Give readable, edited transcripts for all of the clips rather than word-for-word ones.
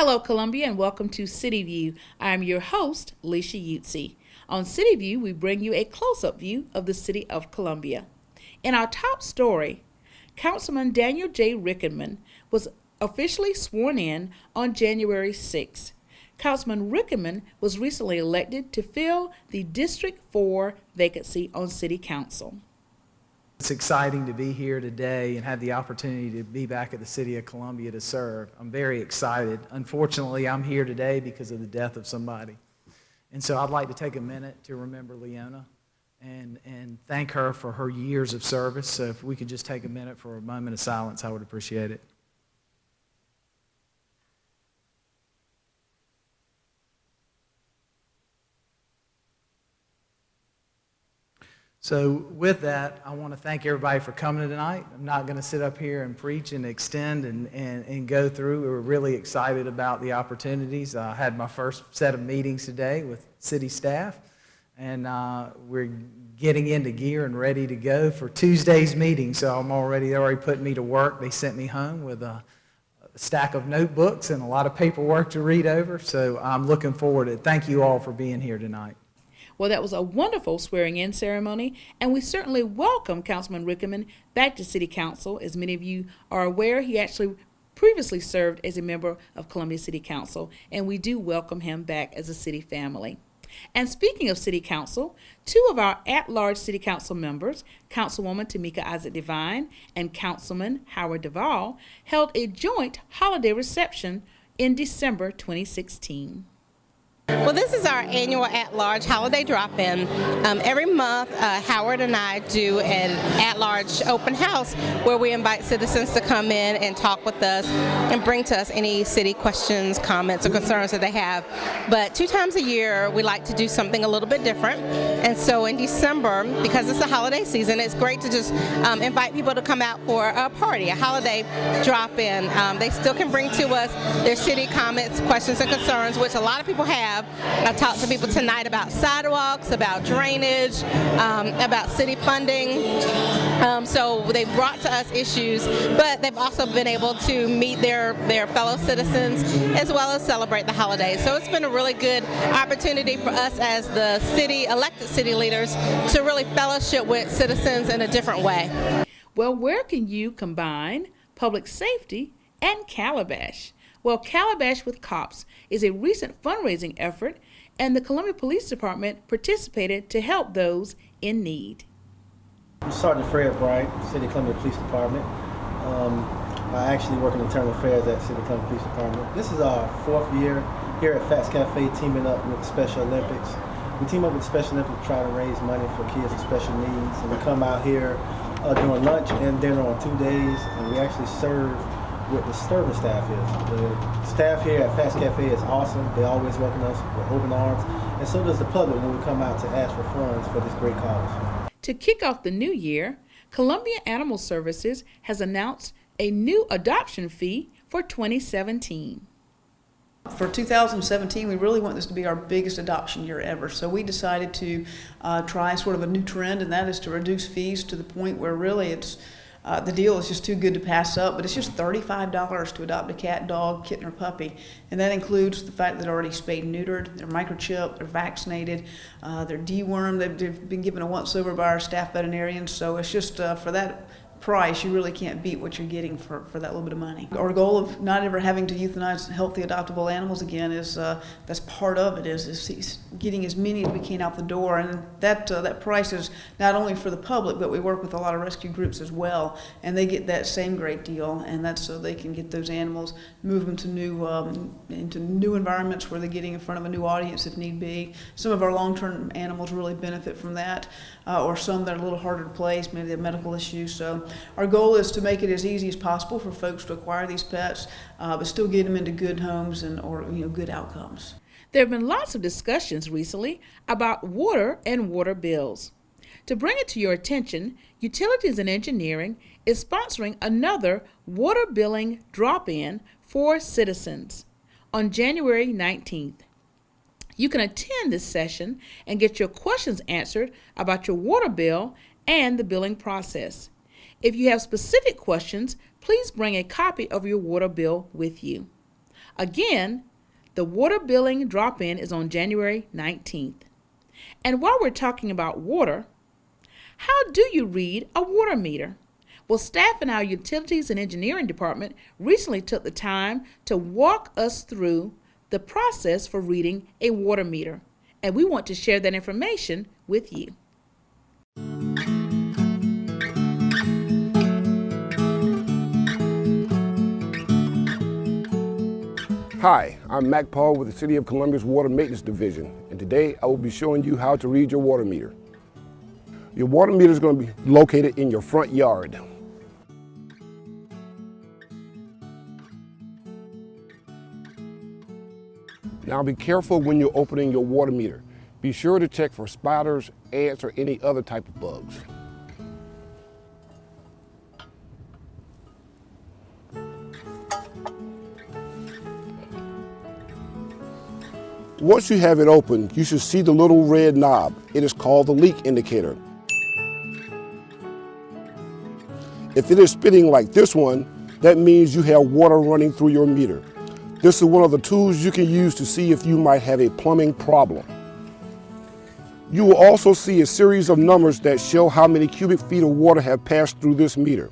Hello, Columbia, and welcome to City View. I am your host, Leisha Utsi. On City View, we bring you a close-up view of the city of Columbia. In our top story, Councilman Daniel J. Rickenmann was officially sworn in on January 6. Councilman Rickenmann was recently elected to fill the District 4 vacancy on City Council. It's exciting to be here today and have the opportunity to be back at the City of Columbia to serve. I'm very excited. Unfortunately, I'm here today because of the death of somebody. And so I'd like to take a minute to remember Leona and thank her for her years of service. So if we could just take a minute for a moment of silence, I would appreciate it. So with that, I want to thank everybody for coming tonight. I'm not going to sit up here and preach and extend and go through. We're really excited about the opportunities. I had my first set of meetings today with city staff, and we're getting into gear and ready to go for Tuesday's meeting. So they already put me to work. They sent me home with a stack of notebooks and a lot of paperwork to read over. So I'm looking forward to it. Thank you all for being here tonight. Well, that was a wonderful swearing-in ceremony, and we certainly welcome Councilman Rickenmann back to City Council. As many of you are aware, he actually previously served as a member of Columbia City Council, and we do welcome him back as a city family. And speaking of City Council, two of our at-large City Council members, Councilwoman Tamika Isaac Devine and Councilman Howard Duvall, held a joint holiday reception in December 2016. Well, this is our annual at-large holiday drop-in. Every month, Howard and I do an at-large open house where we invite citizens to come in and talk with us and bring to us any city questions, comments, or concerns that they have. But 2 times a year, we like to do something a little bit different. And so in December, because it's the holiday season, it's great to just invite people to come out for a party, a holiday drop-in. They still can bring to us their city comments, questions, and concerns, which a lot of people have. I've talked to people tonight about sidewalks, about drainage, about city funding. So they've brought to us issues, but they've also been able to meet their fellow citizens as well as celebrate the holidays. So it's been a really good opportunity for us as the elected city leaders to really fellowship with citizens in a different way. Well, where can you combine public safety and Calabash? Well, Calabash with Cops is a recent fundraising effort, and the Columbia Police Department participated to help those in need. I'm Sergeant Fred Bryant, City of Columbia Police Department. I actually work in internal affairs at City of Columbia Police Department. This is our 4th year here at Fatz Cafe, teaming up with the Special Olympics. We team up with the Special Olympics to try to raise money for kids with special needs, and we come out here during lunch and dinner on 2 days, and we actually serve what the service staff is. The staff here at Fatz Cafe is awesome. They always welcome us with open arms, and so does the public when we come out to ask for funds for this great cause. To kick off the new year, Columbia Animal Services has announced a new adoption fee for 2017. For 2017, we really want this to be our biggest adoption year ever. So we decided to try sort of a new trend, and that is to reduce fees to the point where really it's the deal is just too good to pass up, but it's just $35 to adopt a cat, dog, kitten, or puppy. And that includes the fact that they're already spayed and neutered, they're microchipped, they're vaccinated, they're dewormed, they've been given a once-over by our staff veterinarians. So it's just for that price, you really can't beat what you're getting for that little bit of money. Our goal of not ever having to euthanize healthy adoptable animals again is that's part of it, is getting as many as we can out the door, and that price is not only for the public, but we work with a lot of rescue groups as well, and they get that same great deal, and that's so they can get those animals, move them to new environments where they're getting in front of a new audience if need be. Some of our long-term animals really benefit from that, or some that are a little harder to place, maybe they have medical issues. So our goal is to make it as easy as possible for folks to acquire these pets, but still get them into good homes or good outcomes. There have been lots of discussions recently about water and water bills. To bring it to your attention, Utilities and Engineering is sponsoring another water billing drop-in for citizens on January 19th. You can attend this session and get your questions answered about your water bill and the billing process. If you have specific questions, please bring a copy of your water bill with you. Again, the water billing drop-in is on January 19th. And while we're talking about water, how do you read a water meter? Well, staff in our Utilities and Engineering Department recently took the time to walk us through the process for reading a water meter, and we want to share that information with you. Hi, I'm Mac Paul with the City of Columbia's Water Maintenance Division, and today I will be showing you how to read your water meter. Your water meter is going to be located in your front yard. Now be careful when you're opening your water meter. Be sure to check for spiders, ants, or any other type of bugs. Once you have it open, you should see the little red knob. It is called the leak indicator. If it is spitting like this one, that means you have water running through your meter. This is one of the tools you can use to see if you might have a plumbing problem. You will also see a series of numbers that show how many cubic feet of water have passed through this meter.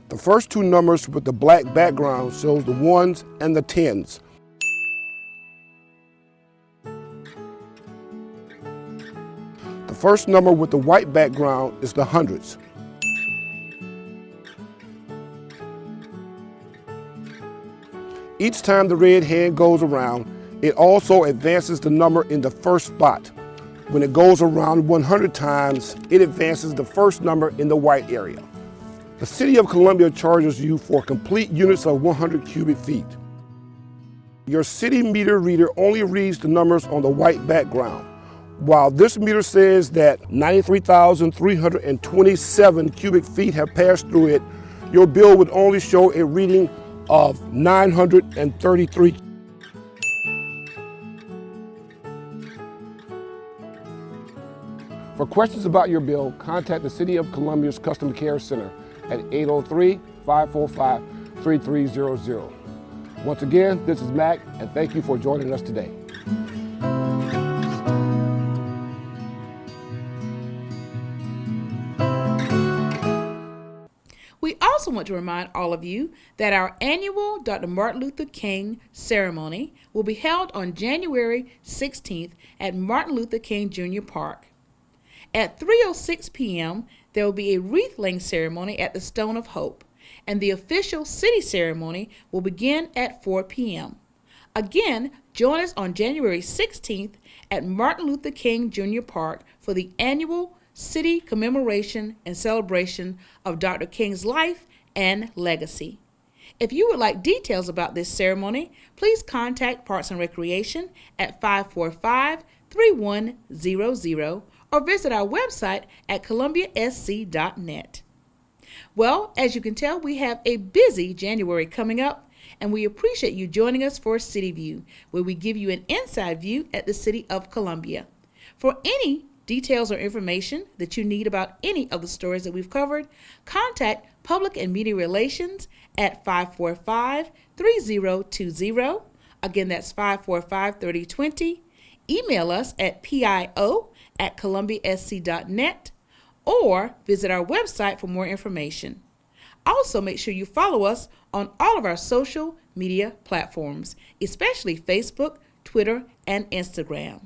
The first two numbers with the black background shows the ones and the tens. The first number with the white background is the hundreds. Each time the red hand goes around, it also advances the number in the first spot. When it goes around 100 times, it advances the first number in the white area. The City of Columbia charges you for complete units of 100 cubic feet. Your city meter reader only reads the numbers on the white background. While this meter says that 93,327 cubic feet have passed through it, your bill would only show a reading of 933. For questions about your bill, contact the City of Columbia's Customer Care Center at 803-545-3300. Once again, this is Mac, and thank you for joining us today. We also want to remind all of you that our annual Dr. Martin Luther King ceremony will be held on January 16th at Martin Luther King Jr. Park. At 3:06 p.m., there will be a wreath-laying ceremony at the Stone of Hope, and the official city ceremony will begin at 4 p.m. Again, join us on January 16th at Martin Luther King Jr. Park for the annual city commemoration and celebration of Dr. King's life and legacy. If you would like details about this ceremony, please contact Parks and Recreation at 545-3100 or visit our website at columbiasc.net. Well, as you can tell, we have a busy January coming up, and we appreciate you joining us for City View, where we give you an inside view at the City of Columbia. For any details or information that you need about any of the stories that we've covered, contact Public and Media Relations at 545-3020. Again, that's 545-3020. Email us at pio@columbiasc.net or visit our website for more information. Also, make sure you follow us on all of our social media platforms, especially Facebook, Twitter, and Instagram.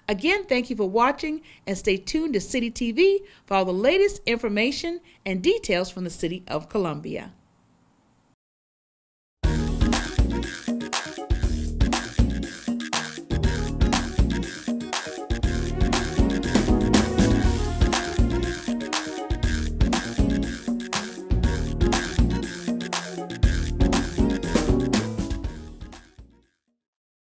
Again, thank you for watching, and stay tuned to City TV for all the latest information and details from the City of Columbia.